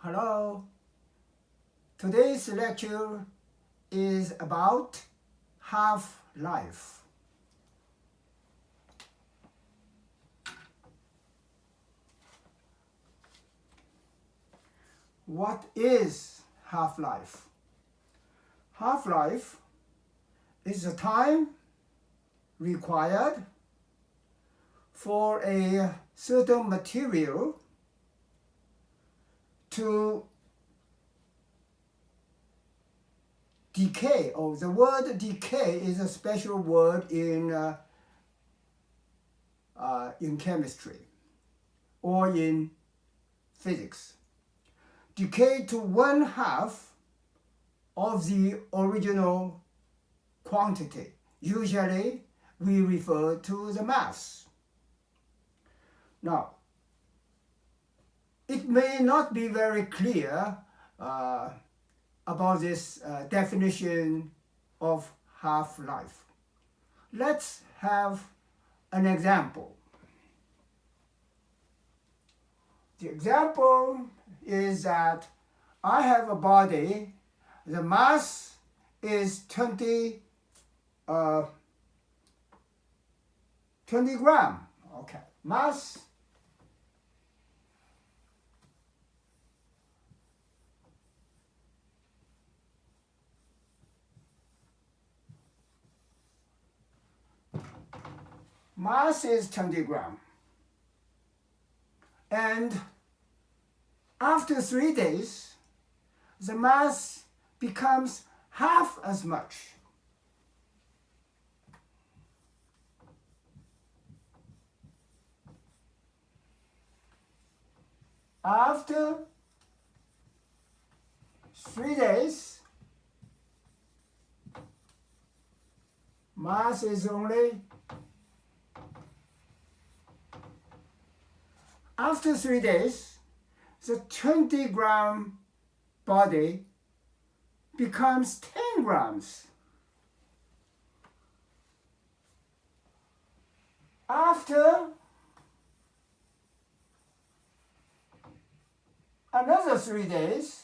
Hello. Today's lecture is about half-life. What is half-life? Half-life is the time required for a certain material to decay. Oh, the word decay is a special word in chemistry or in physics. Decay to 1/2 of the original quantity. Usually, we refer to the mass. Now, it may not be very clear about this definition of half-life. Let's have an example. The example is that I have a body, the mass is 20 grams. Okay, mass is 20 grams. And after 3 days, the mass becomes half as much. After 3 days, mass is only, after 3 days, the 20-gram body becomes 10 grams. After another 3 days,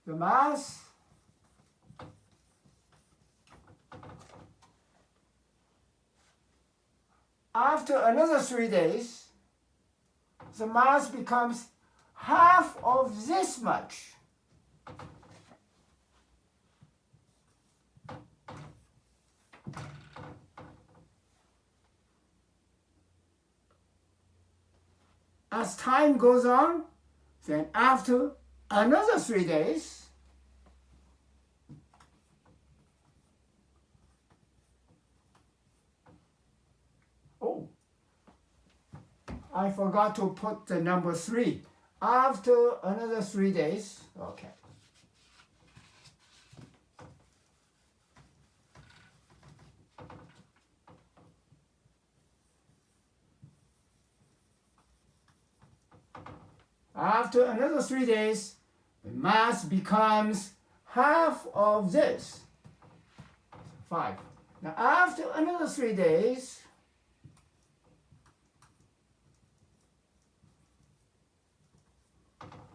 the mass after another 3 days, the mass becomes half of this much. As time goes on, then after another 3 days, I forgot to put the number 3. After another 3 days, okay. After another 3 days, the mass becomes half of this, 5. Now after another 3 days,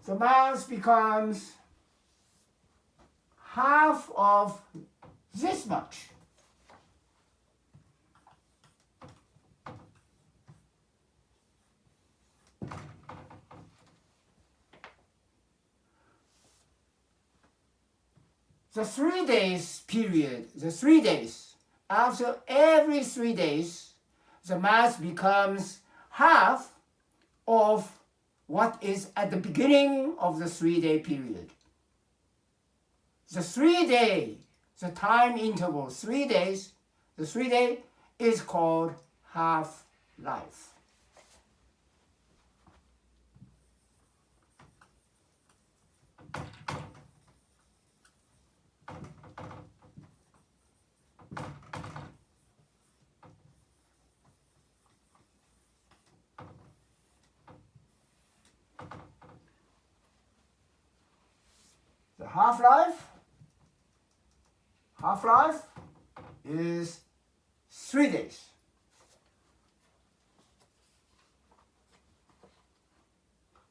the mass becomes half of this much. The 3 days period, the 3 days, after every 3 days, the mass becomes half of what is at the beginning of the 3-day period. The 3-day, the time interval, 3 days, the 3-day is called half-life. The half-life is 3 days.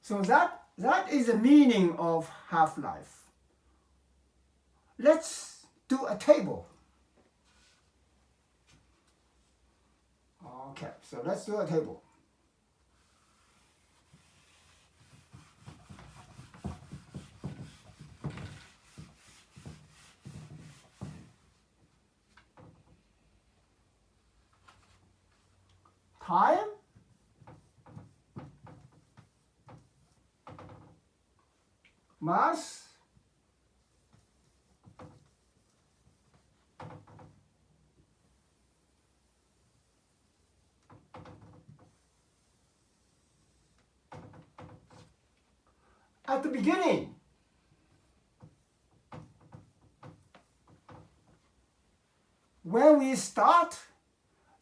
So that is the meaning of half-life. Let's do a table. Okay, so let's do a table. Time, mass, at the beginning, when we start,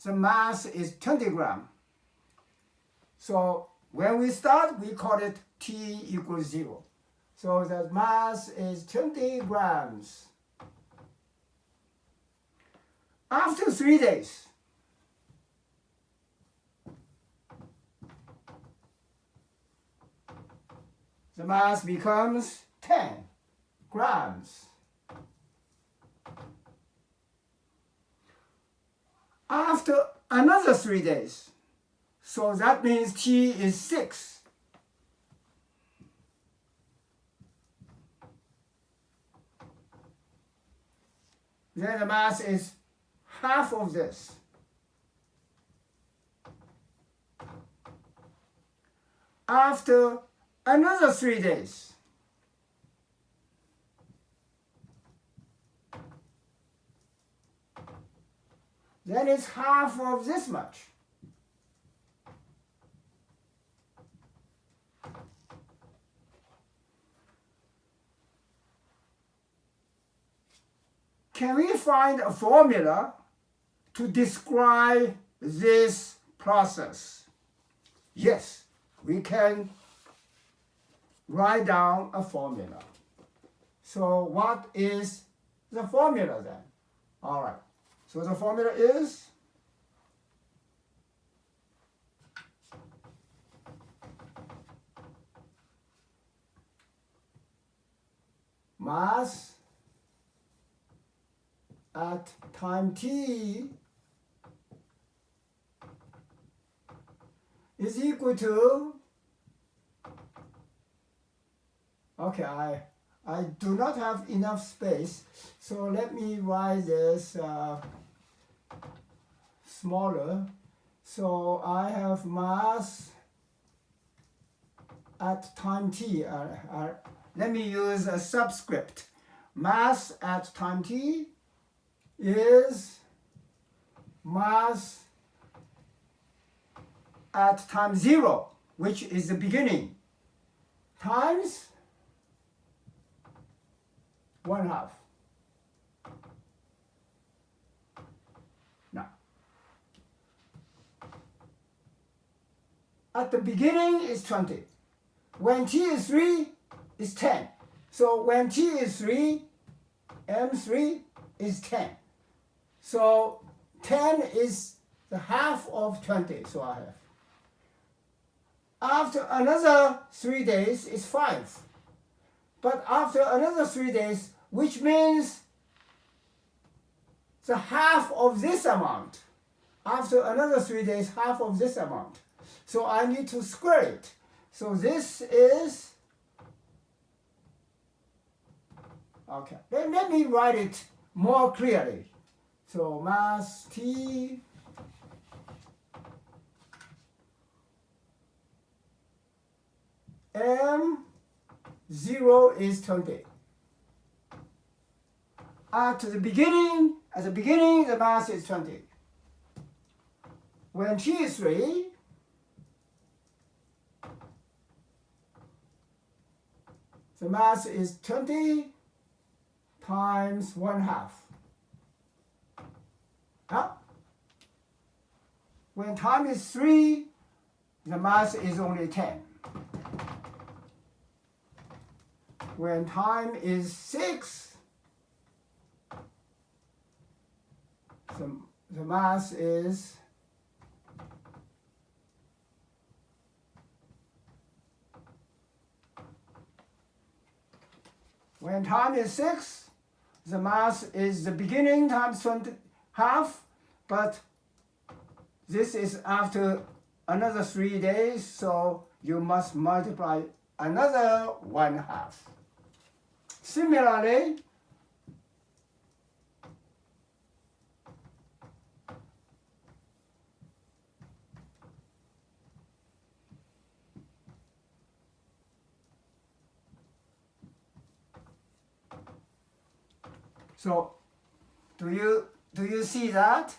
the mass is 20 grams. So when we start, we call it T equals 0. So the mass is 20 grams. After 3 days, the mass becomes 10 grams. After another 3 days, so that means T is 6. Then the mass is half of this. After another 3 days, then it's half of this much. Can we find a formula to describe this process? Yes, we can write down a formula. So what is the formula then? All right, so the formula is mass at time t is equal to, okay, I do not have enough space, so let me write this smaller. So I have mass at time t, let me use a subscript. Mass at time t is mass at time 0, which is the beginning, times 1/2. Now, at the beginning is 20. When t is 3, is 10. So when t is 3, m3 is 10. So 10 is the half of 20, so I have. After another 3 days is 5. But after another 3 days, which means the half of this amount. After another 3 days, half of this amount. So I need to square it. So this is, okay, let me write it more clearly. So mass T M0 is 20. At the beginning, the mass is 20. When T is 3, the mass is 20 times 1/2. When time is 3, the mass is only 10. When time is 6, the mass is when time is 6, the mass is the beginning times 20 half, but this is after another 3 days, so you must multiply another 1/2. Similarly, so do you see that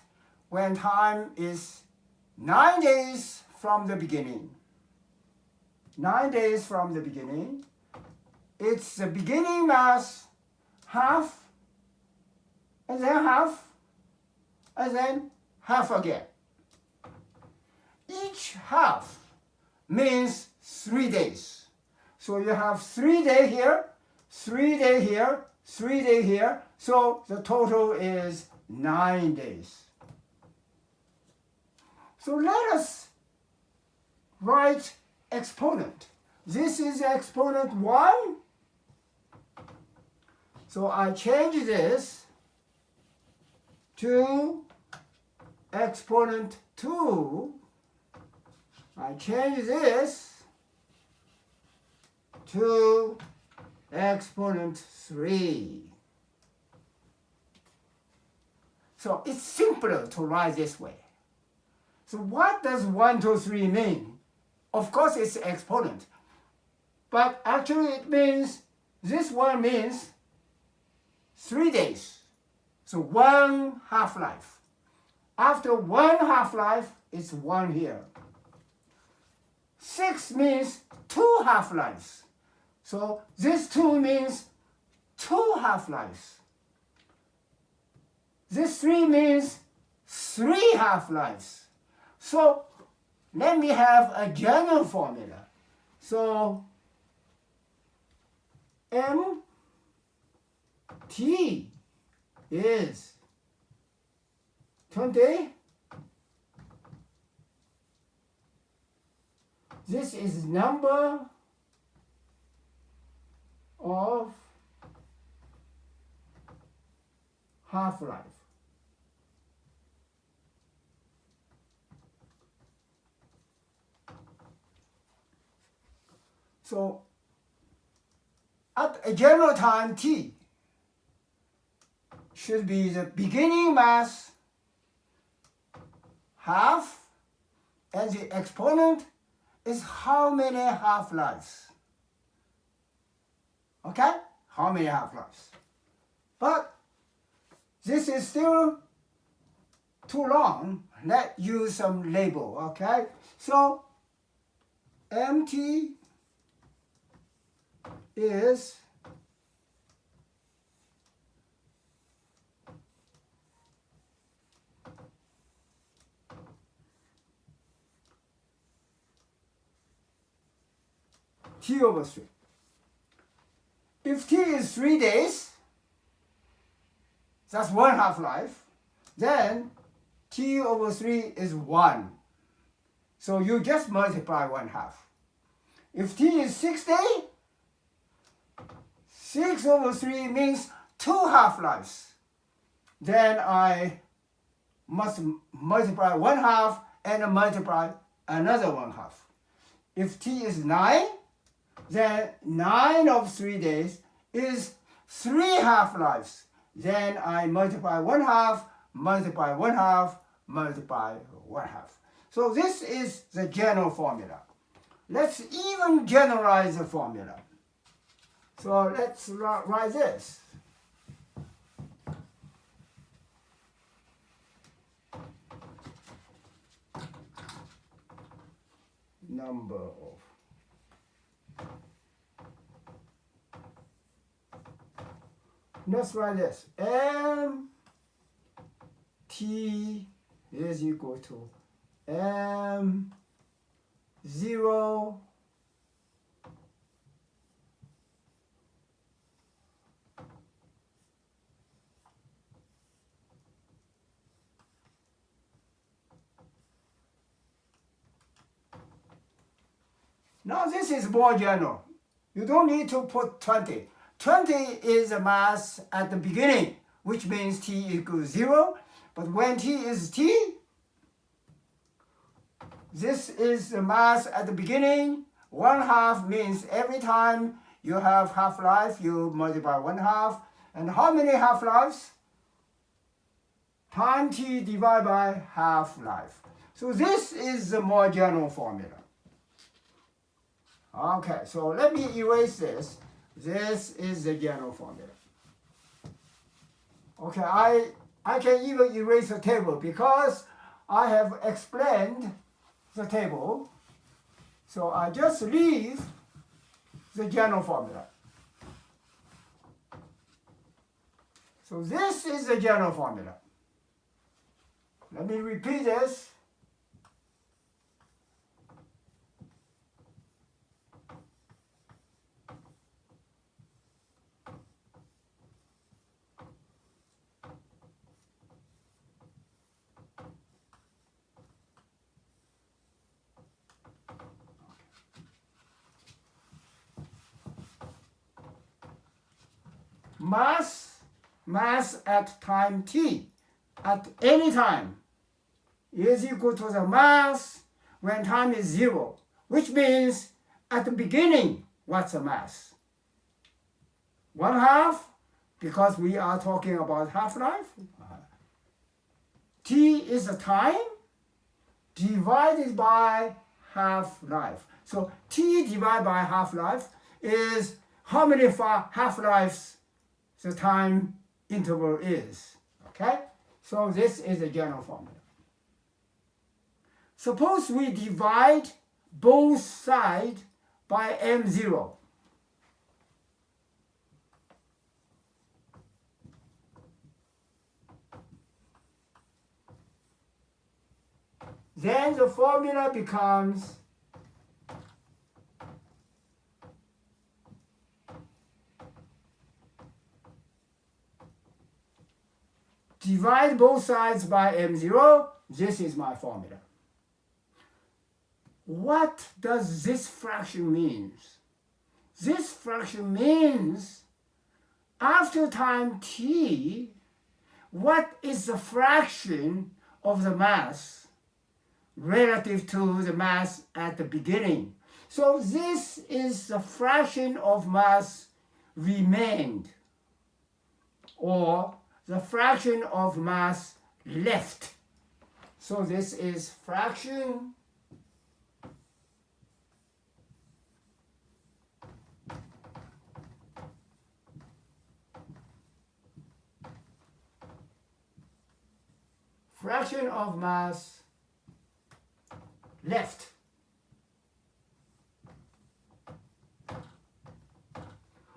when time is 9 days from the beginning? 9 days from the beginning, it's the beginning mass half, and then half, and then half again. Each half means 3 days. So you have 3 days here, 3 days here, 3 days here, so the total is 9 days. So let us write exponent. This is exponent 1. So I change this to exponent 2. I change this to exponent 3. So it's simpler to write this way. So what does 1, 2, 3 mean? Of course it's exponent, but actually it means, this one means 3 days. So 1 half-life. After 1 half-life, it's 1 here. 6 means 2 half-lives. So this 2 means 2 half-lives. This 3 means 3 half-lives. So let me have a general formula. So MT is 20. This is number of half-life. So at a general time t should be the beginning mass half, and the exponent is how many half-lives. Okay? How many half-lives? But this is still too long. Let's use some label, okay? So MT is T over 3. If T is 3 days, that's 1 half-life, then T over 3 is 1. So you just multiply 1/2. If T is 6 days, 6 over 3 means 2 half-lives. Then I must multiply 1/2 and multiply another 1/2. If T is 9, then 9 of 3 days is 3 half-lives. Then I multiply 1/2, multiply 1/2, multiply 1/2. So this is the general formula. Let's even generalize the formula. So let's write this. Number of let's write this. M T is equal to M 0 Now this is more general. You don't need to put 20. 20 is the mass at the beginning, which means t equals 0. But when t is t, this is the mass at the beginning. 1/2 means every time you have half-life, you multiply 1/2. And how many half-lives? Time t divided by half-life. So this is the more general formula. Okay, so let me erase this. This is the general formula. Okay, I can even erase the table because I have explained the table. So I just leave the general formula. So this is the general formula. Let me repeat this. Mass at time t, at any time, is equal to the mass when time is 0, which means at the beginning, what's the mass? 1/2, because we are talking about half-life. T is the time divided by half-life. So t divided by half-life is how many half-lives the time interval is. Okay? So this is the general formula. Suppose we divide both sides by m0. Then the formula becomes divide both sides by m0. This is my formula. What does this fraction mean? This fraction means after time t, what is the fraction of the mass relative to the mass at the beginning? So this is the fraction of mass remained, or the fraction of mass left. So this is fraction of mass left.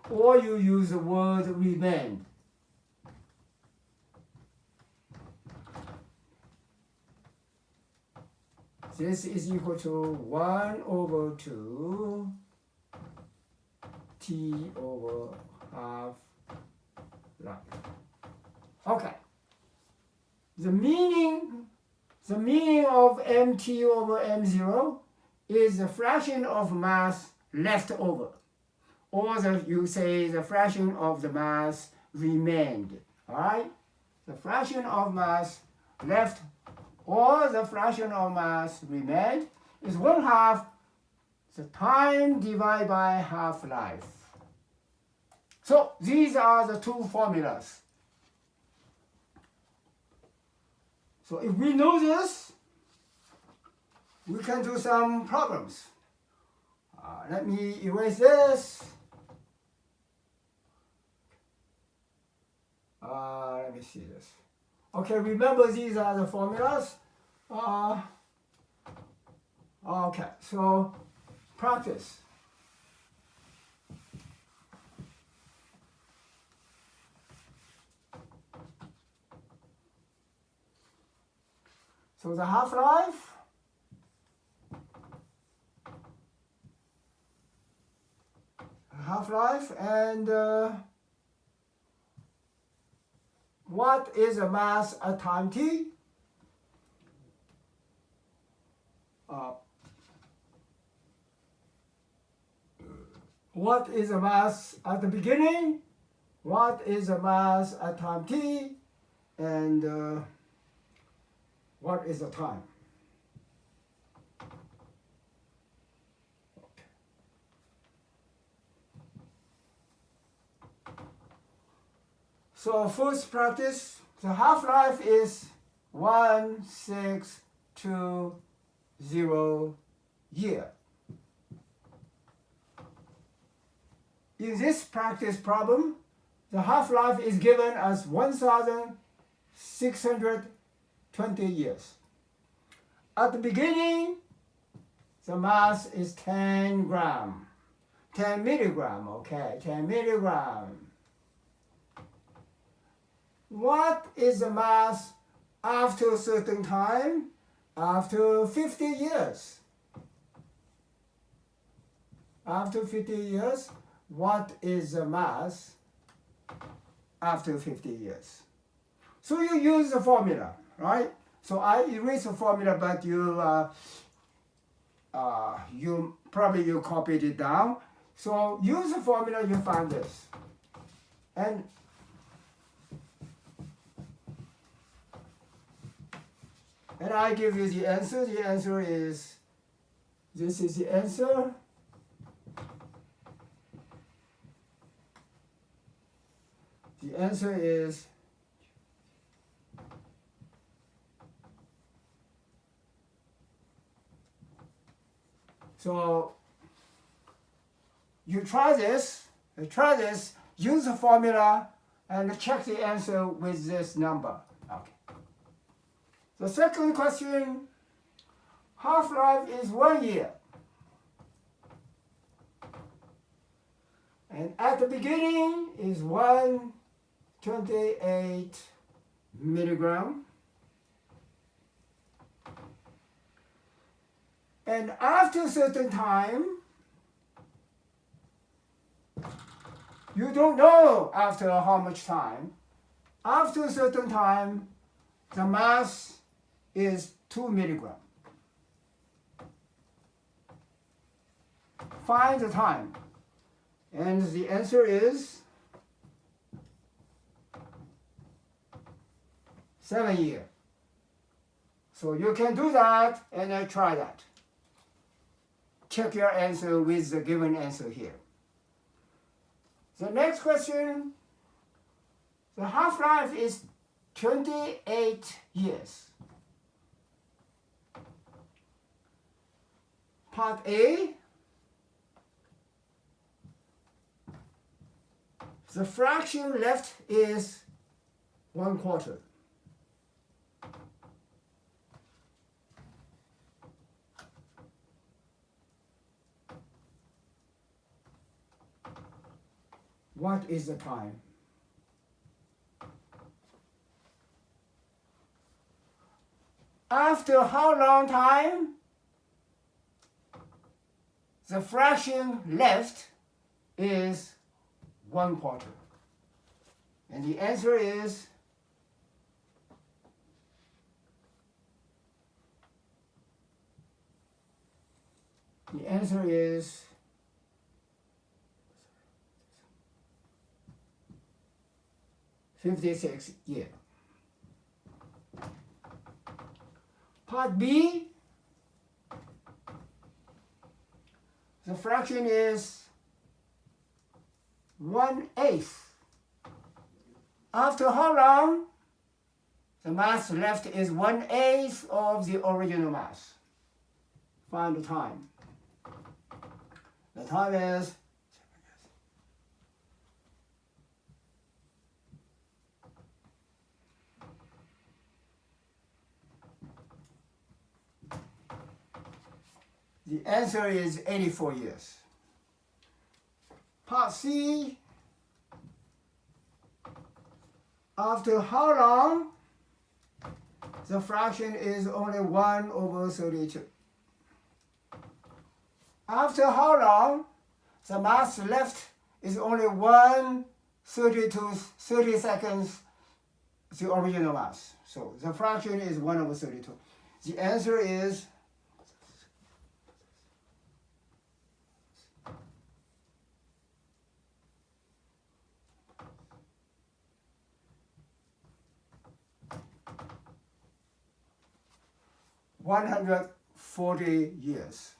Or you use the word remained. This is equal to 1/2 t over half life. Okay. The meaning of mt over m0 is the fraction of mass left over, or you say the fraction of the mass remained. All right? The fraction of mass left or the fraction of mass remained is 1/2 the time divided by half-life. So these are the two formulas. So if we know this, we can do some problems. Let me erase this. Let me see this. Okay, remember these are the formulas. Okay, so practice. So the half-life and what is the mass at time t? what is the mass at the beginning, what is the mass at time t, and what is the time. So first practice, the half-life is 1620 year. In this practice problem, the half-life is given as 1620 years. At the beginning, the mass is 10 gram, 10 milligram, okay, 10 milligram. What is the mass after a certain time? After 50 years. After 50 years, what is the mass after 50 years? So you use the formula, right? So I erase the formula, but you probably copied it down. So use the formula, you find this. And I give you the answer. The answer is, this is the answer. The answer is so you try this, use the formula and check the answer with this number. Okay. The second question, half-life is 1 year. And at the beginning is 128 milligram. And after a certain time, you don't know after how much time. After a certain time, the mass is 2 milligram. Find the time. And the answer is 7 years. So you can do that and try that. Check your answer with the given answer here. The next question, the half-life is 28 years. Part A, the fraction left is 1/4. What is the time? After how long time? The fraction left is 1/4. And the answer is The answer is $56 years. Part B, the fraction is 1/8. After how long? The mass left is 1/8 of the original mass. Find the time. The time is the answer is 84 years. Part C, after how long? The fraction is only 1/32. After how long? The mass left is only 1/30 seconds the original mass. So the fraction is 1/32. The answer is 140 years.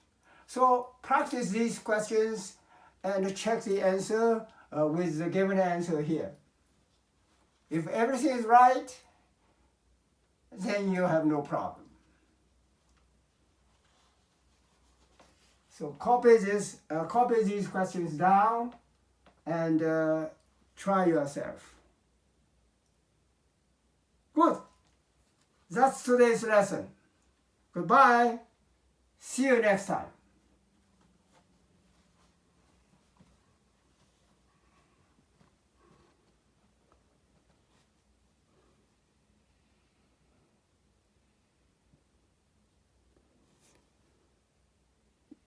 So practice these questions and check the answer with the given answer here. If everything is right, then you have no problem. So copy these questions down and try yourself. Good. That's today's lesson. Goodbye. See you next time.